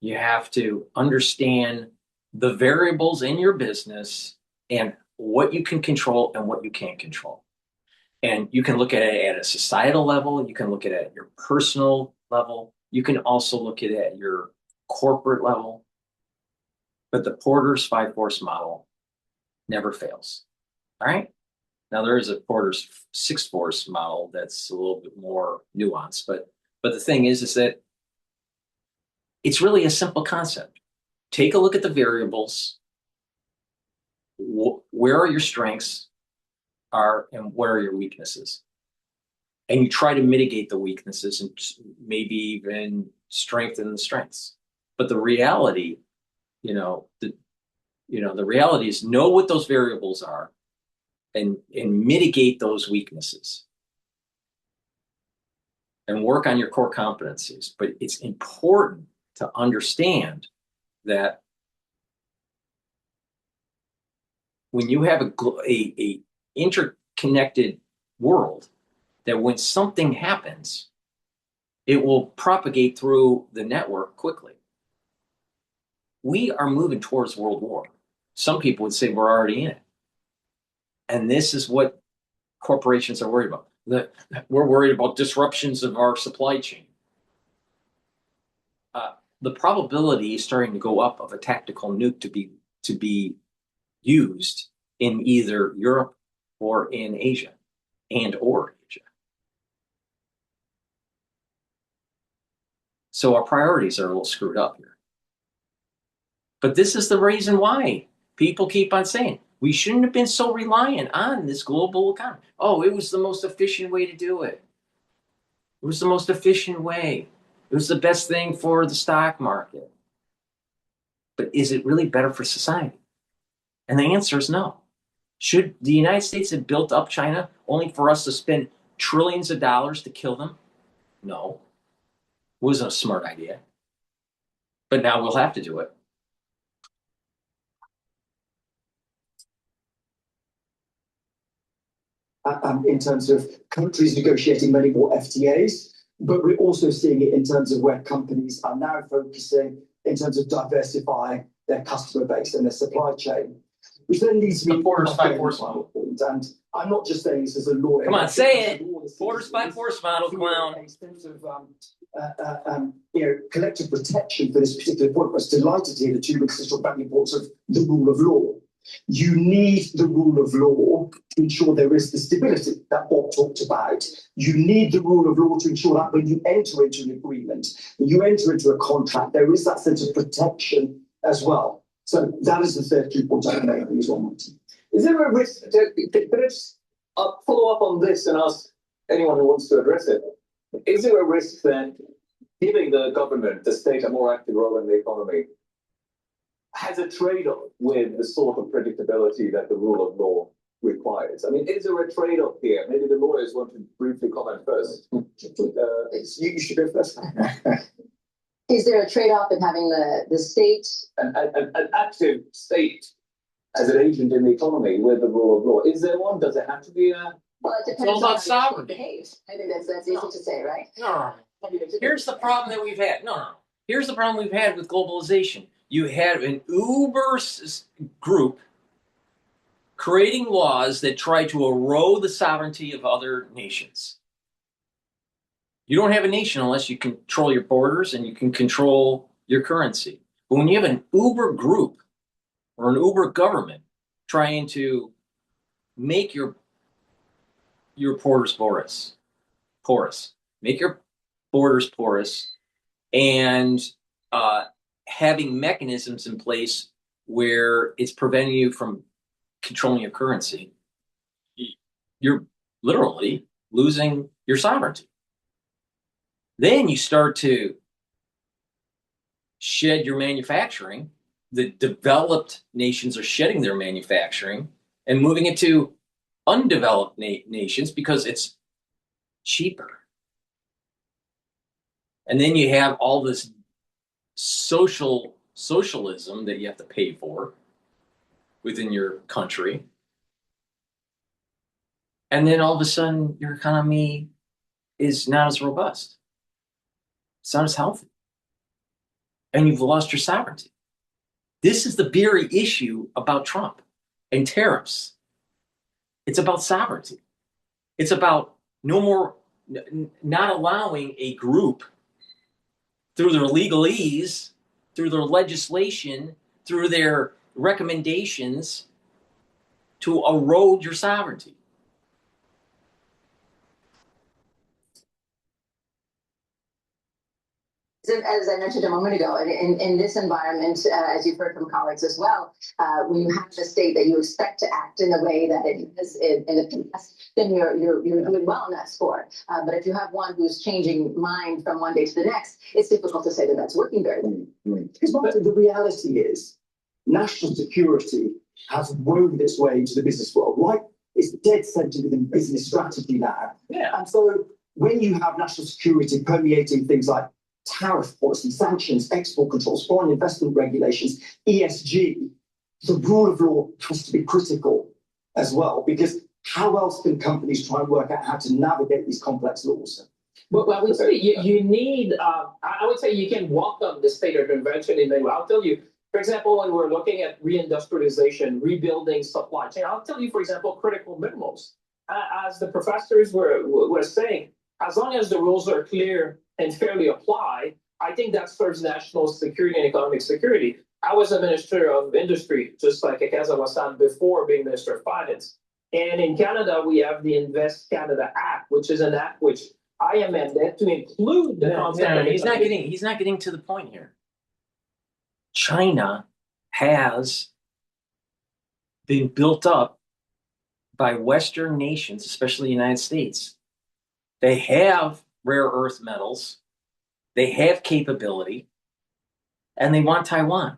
You have to understand the variables in your business and what you can control and what you can't control. And you can look at it at a societal level. You can look at it at your personal level. You can also look at it at your corporate level. But the Porter's 5-force model never fails. All right? Now, there is a Porter's 6-force model that's a little bit more nuanced. But the thing is that it's really a simple concept. Take a look at the variables. Where are your strengths and where are your weaknesses? And you try to mitigate the weaknesses and maybe even strengthen the strengths. But the reality, the reality is know what those variables are and mitigate those weaknesses. And work on your core competencies. But it's important to understand that when you have a interconnected world, that when something happens, it will propagate through the network quickly. We are moving towards World War. Some people would say we're already in it. And this is what corporations are worried about. We're worried about disruptions of our supply chain. The probability is starting to go up of a tactical nuke to be used in either Europe or in Asia or Asia. So our priorities are a little screwed up here. But this is the reason why people keep on saying we shouldn't have been so reliant on this global economy. Oh, it was the most efficient way to do it. It was the most efficient way. It was the best thing for the stock market. But is it really better for society? And the answer is no. Should the United States have built up China only for us to spend trillions of dollars to kill them? No. It wasn't a smart idea. But now we'll have to do it. In terms of countries negotiating many more FTAs, but we're also seeing it in terms of where companies are now focusing in terms of diversifying their customer base and their supply chain, which then leads me to Porter's 5-force model. And I'm not just saying this as a lawyer. Come on, say it. Porter's 5-force model, clown. A sense of collective protection for this particular point. I was delighted to hear the two ministers talk about the importance of the rule of law. You need the rule of law to ensure there is the stability that Bob talked about. You need the rule of law to ensure that when you enter into an agreement, when you enter into a contract, there is that sense of protection as well. So that is the third key point I make as well. Is there a risk? Could I just follow up on this and ask anyone who wants to address it? Is there a risk that giving the government, the state, a more active role in the economy has a trade-off with the sort of predictability that the rule of law required? I mean, is there a trade-off here? Maybe the lawyers want to briefly comment first. You should go first. Is there a trade-off in having the state? An active state as an agent in the economy with the rule of law. Is there one? Does it have to be a... Well, it It's all depends on about how the state sovereignty. behaves. I think that's easy to say, right? No. Here's the problem that we've had. No. Here's the problem we've had with globalization. You had an group creating laws that try to erode the sovereignty of other nations. You don't have a nation unless you control your borders and you can control your currency. But when you have an uber group or an uber government trying to make your borders porous, make your borders porous, and having mechanisms in place where it's preventing you from controlling your currency, you're literally losing your sovereignty. Then you start to shed your manufacturing. The developed nations are shedding their manufacturing and moving it to undeveloped nations because it's cheaper. And then you have all this socialism that you have to pay for within your country. And then all of a sudden your economy is not as robust. It's not as healthy. And you've lost your sovereignty. This is the very issue about Trump and tariffs. It's about sovereignty. It's about not allowing a group through their legalese, through their legislation, through their recommendations to erode your sovereignty. As I mentioned a moment ago, in this environment, as you've heard from colleagues as well, when you have the state that you expect to act in the way that it is in the past, then you're doing well in that sport. But if you have one who's changing mind from one day to the next, it's difficult to say that that's working very well. Because the reality is, national security has woven its way into the business world, right? It's dead centered within business strategy now. Yeah. And so when you have national security permeating things like tariff policy, sanctions, export controls, foreign investment regulations, ESG, the rule of law has to be critical as well, because how else can companies try and work out how to navigate these complex laws? But I would say you need, I would say you can welcome the state of intervention in the way. I'll tell you, for example, when we're looking at reindustrialization, rebuilding supply chain, I'll tell you, for example, critical minerals. As the professors were saying, as long as the rules are clear and fairly applied, I think that serves national security and economic security. I was a minister of industry, just like Akazawa-san, before being minister of finance. And in Canada, we have the Invest Canada Act, which is an act which I amended to include the concept. He's not getting to the point here. China has been built up by Western nations, especially the United States. They have rare earth metals, they have capability, and they want Taiwan.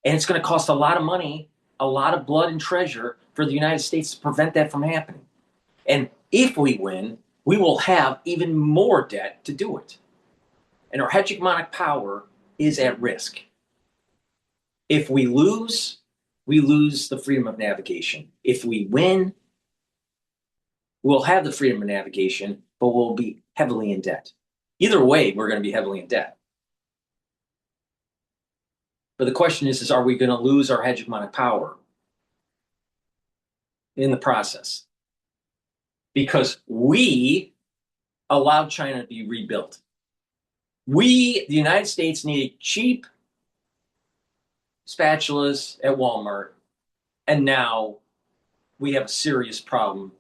And it's going to cost a lot of money, a lot of blood and treasure for the United States to prevent that from happening. And if we win, we will have even more debt to do it. And our hegemonic power is at risk. If we lose the freedom of navigation. If we win, we'll have the freedom of navigation, but we'll be heavily in debt. Either way, we're going to be heavily in debt. But the question is are we going to lose our hegemonic power in the process? Because we allowed China to be rebuilt. We, the United States, needed cheap spatulas at Walmart, and now we have a serious problem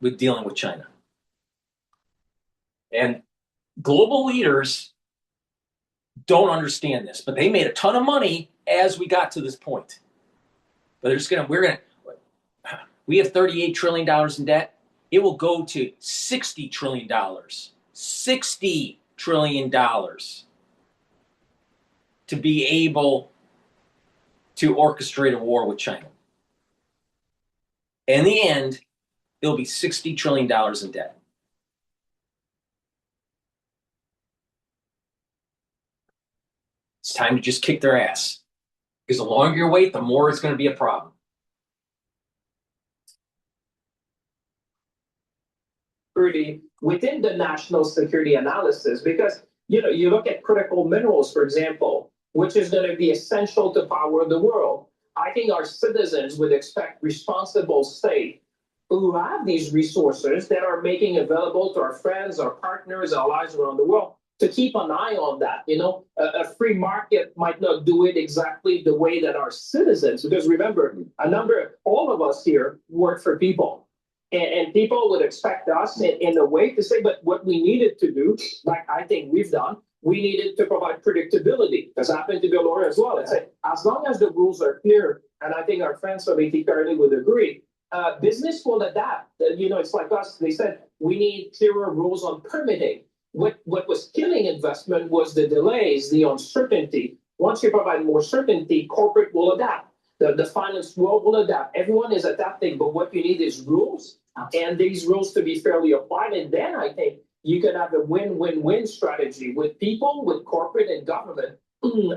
with dealing with China. And global leaders don't understand this, but they made a ton of money as we got to this point. But we have $38 trillion in debt. It will go to $60 trillion. $60 trillion to be able to orchestrate a war with China. In the end, it'll be $60 trillion in debt. It's time to just kick their ass. Because the longer you wait, the more it's going to be a problem. Within the national security analysis, because you look at critical minerals, for example, which is going to be essential to power the world. I think our citizens would expect responsible state who have these resources that are making available to our friends, our partners, our allies around the world to keep an eye on that. A free market might not do it exactly the way that our citizens, because remember, all of us here work for people. And people would expect us in a way to say, but what we needed to do, like I think we've done, we needed to provide predictability, because I happen to be a lawyer as well, and say, as long as the rules are clear, and I think our friends from AT would agree, business will adapt. It's like us, they said, we need clearer rules on permitting. What was killing investment was the delays, the uncertainty. Once you provide more certainty, corporate will adapt. The finance world will adapt. Everyone is adapting, but what you need is rules, and these rules to be fairly applied. And then I think you can have a win-win-win strategy with people, with corporate and government.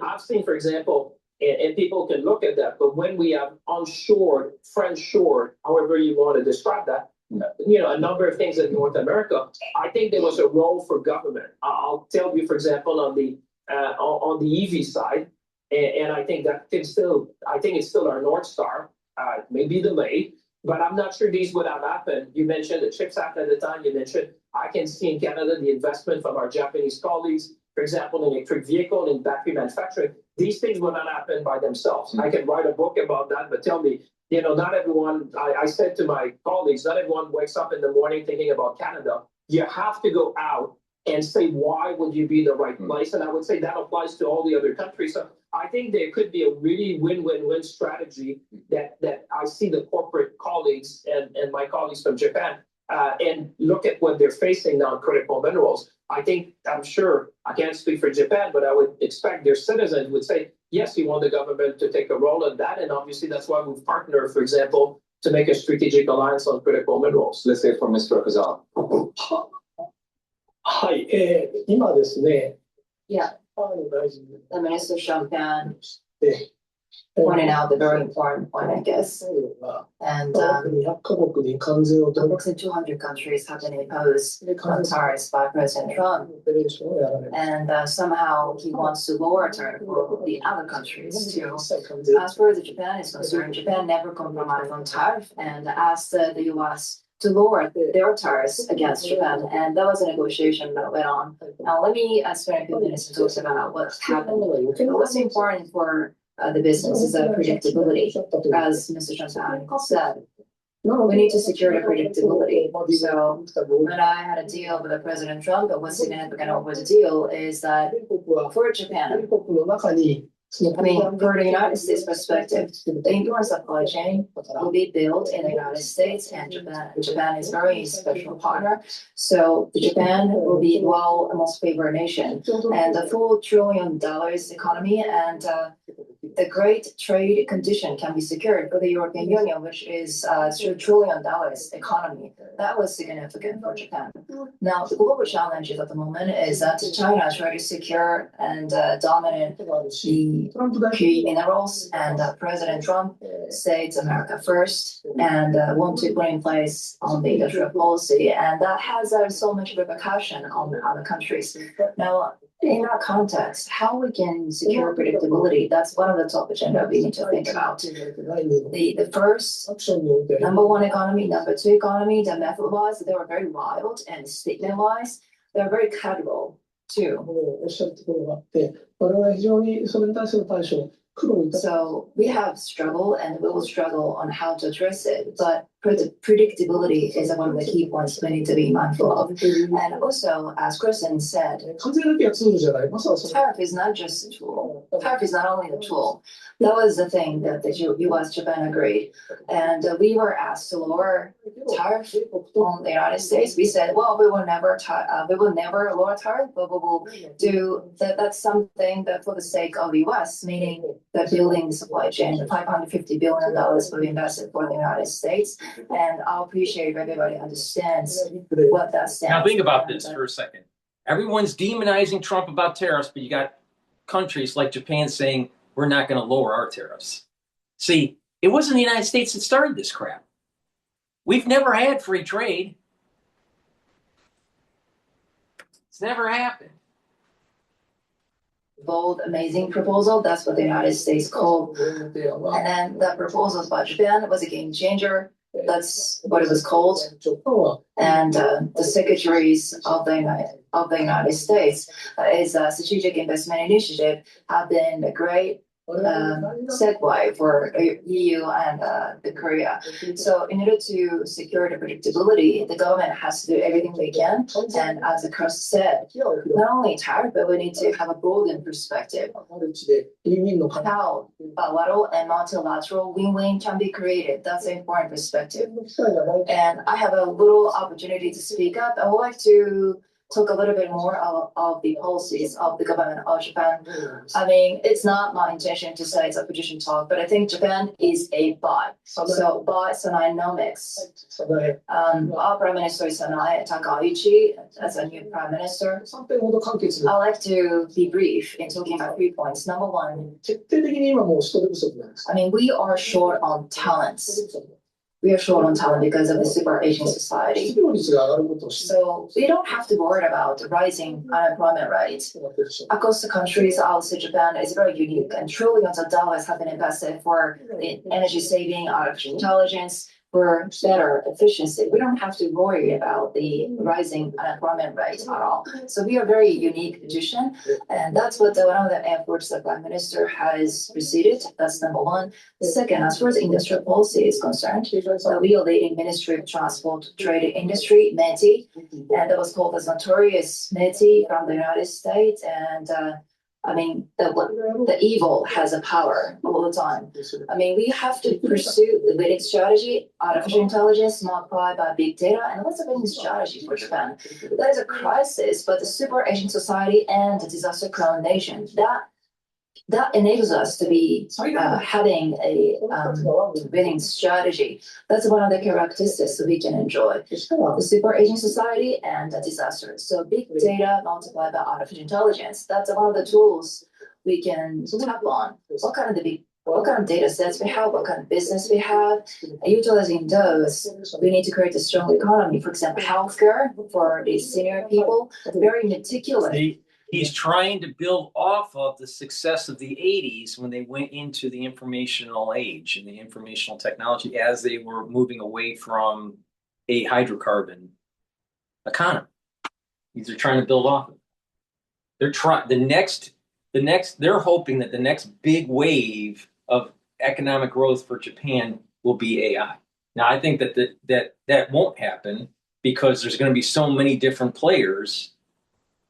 I've seen, for example, and people can look at that, but when we have onshored, friend-shored, however you want to describe that, a number of things in North America, I think there was a role for government. I'll tell you, for example, on the EV side, and I think it's still our North Star. It may be delayed, but I'm not sure these would have happened. You mentioned the CHIPS Act at the time. You mentioned, I can see in Canada the investment from our Japanese colleagues, for example, in electric vehicle and battery manufacturing. These things will not happen by themselves. I can write a book about that, but tell me, not everyone, I said to my colleagues, not everyone wakes up in the morning thinking about Canada. You have to go out and say, why would you be the right place? And I would say that applies to all the other countries. So I think there could be a really win-win-win strategy that I see the corporate colleagues and my colleagues from Japan and look at what they're facing now in critical minerals. I'm sure, I can't speak for Japan, but I would expect their citizens would say, yes, we want the government to take a role in that. And obviously that's why we've partnered, for example, to make a strategic alliance on critical minerals. Let's say from Mr. Akazawa. はい、今ですね、 Yeah, 河野大臣 the Minister of Champagne で、pointed out the very important point, I guess. 最後が And 200カ国に関税を取る approximately 200 countries have been imposed で関税 tariffs by President Trump. オペレーションをやられる。 And somehow he wants to lower tariff for the other countries 一 too. 切関税 As far as Japan is concerned, Japan never compromised on tariff and asked the US to lower their tariffs against Japan. And that was a negotiation that went on. Now, let me spend a few minutes to talk about what's happened. What's important for the business is predictability. As Mr. Champagne said, we need to secure the predictability. So when I had a deal with President Trump, but what's significant over the deal is that 米国は for Japan, 米国の中にその I mean, for the United States perspective, the Indian supply chain will be built in the United States and Japan. Japan is a very special partner. So Japan will be, well, a most favored nation. And the full $1 trillion economy and the great trade condition can be secured for the European Union, which is $2 trillion economy. That was significant for Japan. Now, the global challenge at the moment is that China is trying to secure and dominate the key minerals, and President Trump says America first and want to put in place on the industrial policy, and that has so much repercussion on other countries. Now, in our context, how we can secure predictability, that's one of the top agenda we need to think about. The first, number one economy, number two economy, the method-wise, they were very wild, and statement-wise, they're very credible too. おっしゃるところがあって、我々は非常にそれに対する対処、苦労いただ So we have struggled and we will struggle on how to address it, but predictability is one of the key points we need to be mindful of. And also, as Kristen said, 関税だけがツールじゃない。まさはその tariff is not just a tool. Tariff is not only a tool. That was the thing that the US, Japan agreed. And we were asked to lower tariff on the United States. We said, well, we will never lower tariff, but we will do that. That's something that for the sake of the US, meaning the building supply chain, $550 billion will be invested for the United States. And I appreciate if everybody understands what that stands. Now think about this for a second. Everyone's demonizing Trump about tariffs, but you got countries like Japan saying we're not going to lower our tariffs. See, it wasn't the United States that started this crap. We've never had free trade. It's never happened. Bold, amazing proposal. That's what the United States called. And then the proposals by Japan was a game changer. That's what it was called. And the secretaries of the United States is a strategic investment initiative have been a great segue for EU and the Korea. So in order to secure the predictability, the government has to do everything they can. And as the Chris said, not only tariff, but we need to have a broadened perspective. How bilateral and multilateral win-win can be created. That's an important perspective. And I have a little opportunity to speak up. I would like to talk a little bit more of the policies of the government of Japan. I mean, it's not my intention to say it's a position talk, but I think Japan is a bot. So bot Sanaenomics. Our Prime Minister is Sanae Takaichi as a new Prime Minister. I like to be brief in talking about 3 points. Number one, I mean, we are short on talents. We are short on talent because of the super aging society. So we don't have to worry about the rising unemployment rate. Across the countries outside Japan is very unique, and trillions of dollars have been invested for the energy saving, artificial intelligence, for better efficiency. We don't have to worry about the rising unemployment rate at all. So we are very unique position, and that's what one of the efforts the Prime Minister has preceded. That's number one. Second, as far as industrial policy is concerned, we are leading Ministry of Transport, Trade, Industry, METI, and that was called as notorious METI from the United States, and I mean, the evil has a power all the time. I mean, we have to pursue the winning strategy, artificial intelligence multiplied by big data, and what's the winning strategy for Japan? That is a crisis, but the super Asian society and the disaster-prone nation, that enables us to be having a winning strategy. That's one of the characteristics that we can enjoy. The super aging society and the disaster. So big data multiplied by artificial intelligence. That's one of the tools we can tap on. What kind of data sets we have, what kind of business we have. Utilizing those, we need to create a strong economy. For example, healthcare for the senior people, very meticulous. He's trying to build off of the success of the 80s when they went into the informational age and the informational technology as they were moving away from a hydrocarbon economy. They're trying to build off of it. They're hoping that the next big wave of economic growth for Japan will be AI. Now, I think that won't happen because there's going to be so many different players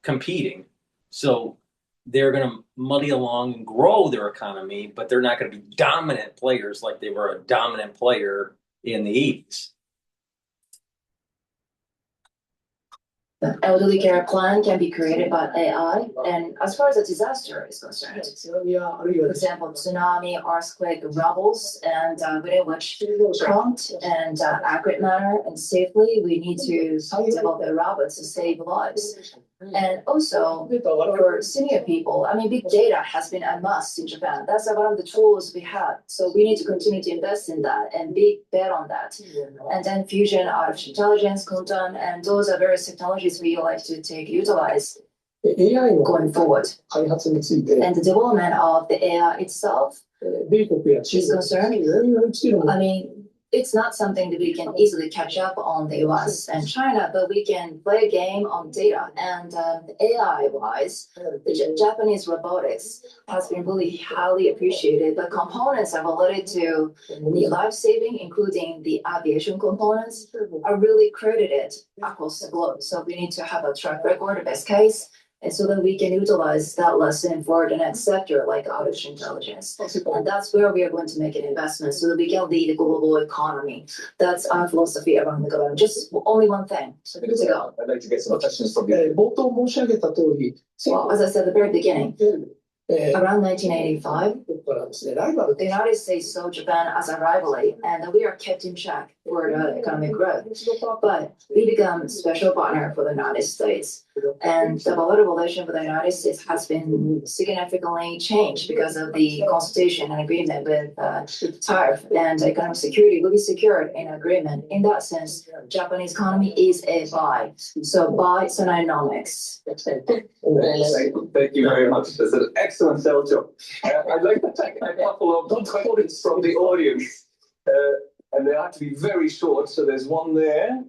competing. So they're going to muddy along and grow their economy, but they're not going to be dominant players like they were a dominant player in the 80s. The elderly care plan can be created by AI, and as far as a disaster is concerned, for example, tsunami, earthquake, rubbles, and within which prompt and accurate manner and safely we need to develop the robots to save lives. And also for senior people, I mean, big data has been a must in Japan. That's one of the tools we have. So we need to continue to invest in that and big bet on that. And then fusion, artificial intelligence, quantum, and those are various technologies we like to utilize going forward. And the development of the AI itself is concerned. I mean, it's not something that we can easily catch up on the US and China, but we can play a game on data. And AI-wise, the Japanese robotics has been really highly appreciated. The components are related to the life-saving, including the aviation components, are really credited across the globe. So we need to have a track record, a best case, and so that we can utilize that lesson for the next sector, like artificial intelligence. And that's where we are going to make an investment so that we can lead the global economy. That's our philosophy around the government. Just only one thing to go. I'd like to get some questions from you. Well, as I said at the very beginning, around 1985, the United States saw Japan as a rivalry, and we are kept in check for the economic growth. But we become a special partner for the United States, and the bilateral relation with the United States has been significantly changed because of the consultation and agreement with tariff and economic security will be secured in agreement. In that sense, Japanese economy is a buy. So buy Sononomics. Thank you very much. That's an excellent sales job. I'd like to take a couple of questions from the audience, and they have to be very short. So there's one there,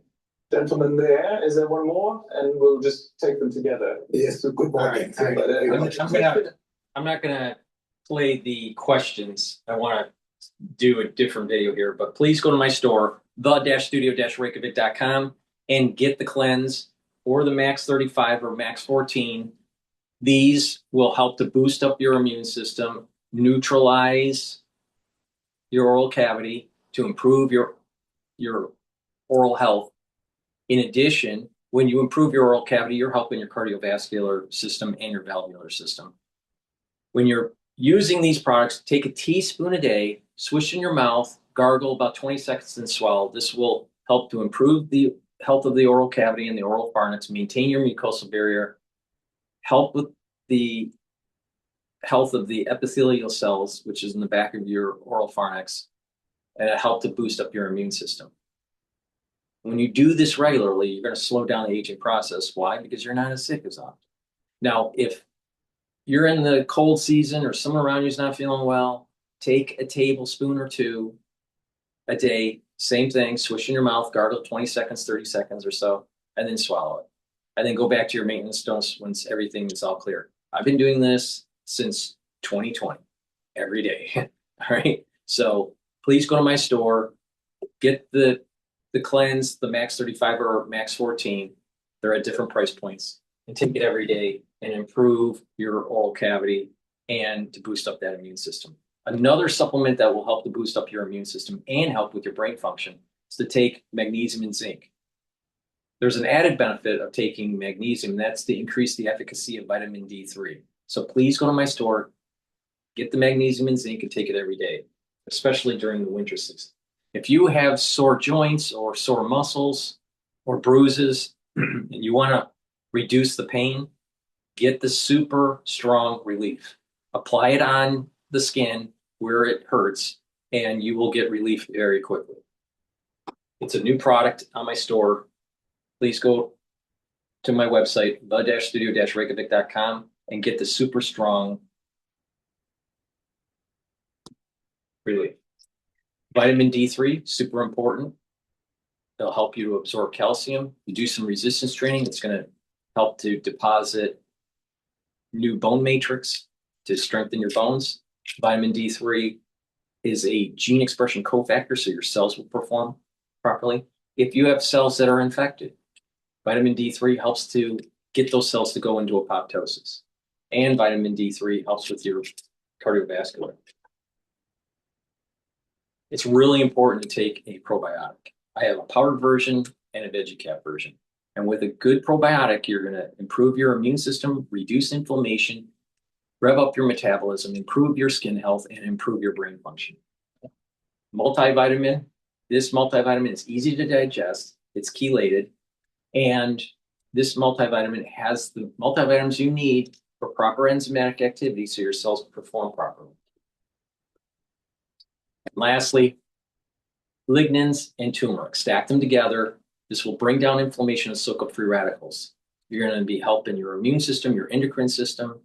gentleman there. Is there one more? And we'll just take them together. Yes, good morning. All right. I'm not gonna play the questions. I want to do a different video here, but please go to my store, the-studio-reykjavik.com, and get the cleanse or the Max 35 or Max 14. These will help to boost up your immune system, neutralize your oral cavity to improve your oral health. In addition, when you improve your oral cavity, you're helping your cardiovascular system and your valvular system. When you're using these products, take a teaspoon a day, swish in your mouth, gargle about 20 seconds and swallow. This will help to improve the health of the oral cavity and the oral pharynx, maintain your mucosal barrier, help with the health of the epithelial cells, which is in the back of your oral pharynx, and it helps to boost up your immune system. When you do this regularly, you're going to slow down the aging process. Why? Because you're not as sick as often. Now, if you're in the cold season or someone around you is not feeling well, take a tablespoon or two a day, same thing, swish in your mouth, gargle 20 seconds, 30 seconds or so, and then swallow it. And then go back to your maintenance dose once everything is all clear. I've been doing this since 2020, every day. All right. So please go to my store, get the cleanse, the Max 35 or Max 14. They're at different price points, and take it every day and improve your oral cavity and to boost up that immune system. Another supplement that will help to boost up your immune system and help with your brain function is to take magnesium and zinc. There's an added benefit of taking magnesium, that's to increase the efficacy of vitamin D3. So please go to my store, get the magnesium and zinc, and take it every day, especially during the winter season. If you have sore joints or sore muscles or bruises and you want to reduce the pain, get the super strong relief. Apply it on the skin where it hurts, and you will get relief very quickly. It's a new product on my store. Please go to my website, the-studio-reykjavik.com, and get the super strong relief. Vitamin D3, super important. It'll help you to absorb calcium. You do some resistance training, it's going to help to deposit new bone matrix to strengthen your bones. Vitamin D3 is a gene expression cofactor, so your cells will perform properly. If you have cells that are infected, vitamin D3 helps to get those cells to go into apoptosis. And vitamin D3 helps with your cardiovascular. It's really important to take a probiotic. I have a powdered version and a veggie cap version. And with a good probiotic, you're going to improve your immune system, reduce inflammation, rev up your metabolism, improve your skin health, and improve your brain function. Multivitamin. This multivitamin is easy to digest. It's chelated. And this multivitamin has the multivitamins you need for proper enzymatic activity so your cells perform properly. And lastly, lignans and turmeric. Stack them together. This will bring down inflammation and soak up free radicals. You're going to be helping your immune system, your endocrine system,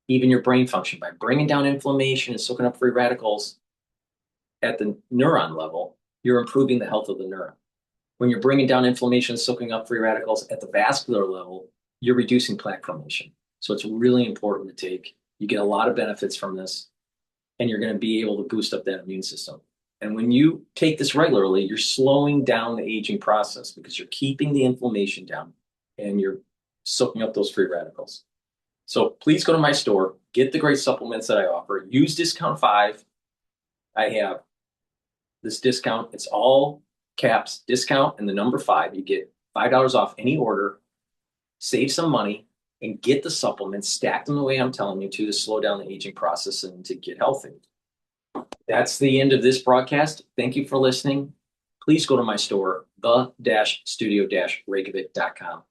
even your brain function. By bringing down inflammation and soaking up free radicals at the neuron level, you're improving the health of the neuron. When you're bringing down inflammation and soaking up free radicals at the vascular level, you're reducing plaque formation. So it's really important to take. You get a lot of benefits from this, and you're going to be able to boost up that immune system. And when you take this regularly, you're slowing down the aging process because you're keeping the inflammation down and you're soaking up those free radicals. So please go to my store, get the great supplements that I offer, use discount 5. I have this discount. It's all caps discount and the number 5. You get $5 off any order, save some money, and get the supplements, stack them the way I'm telling you to slow down the aging process and to get healthy. That's the end of this broadcast. Thank you for listening. Please go to my store, the-studio-reykjavik.com.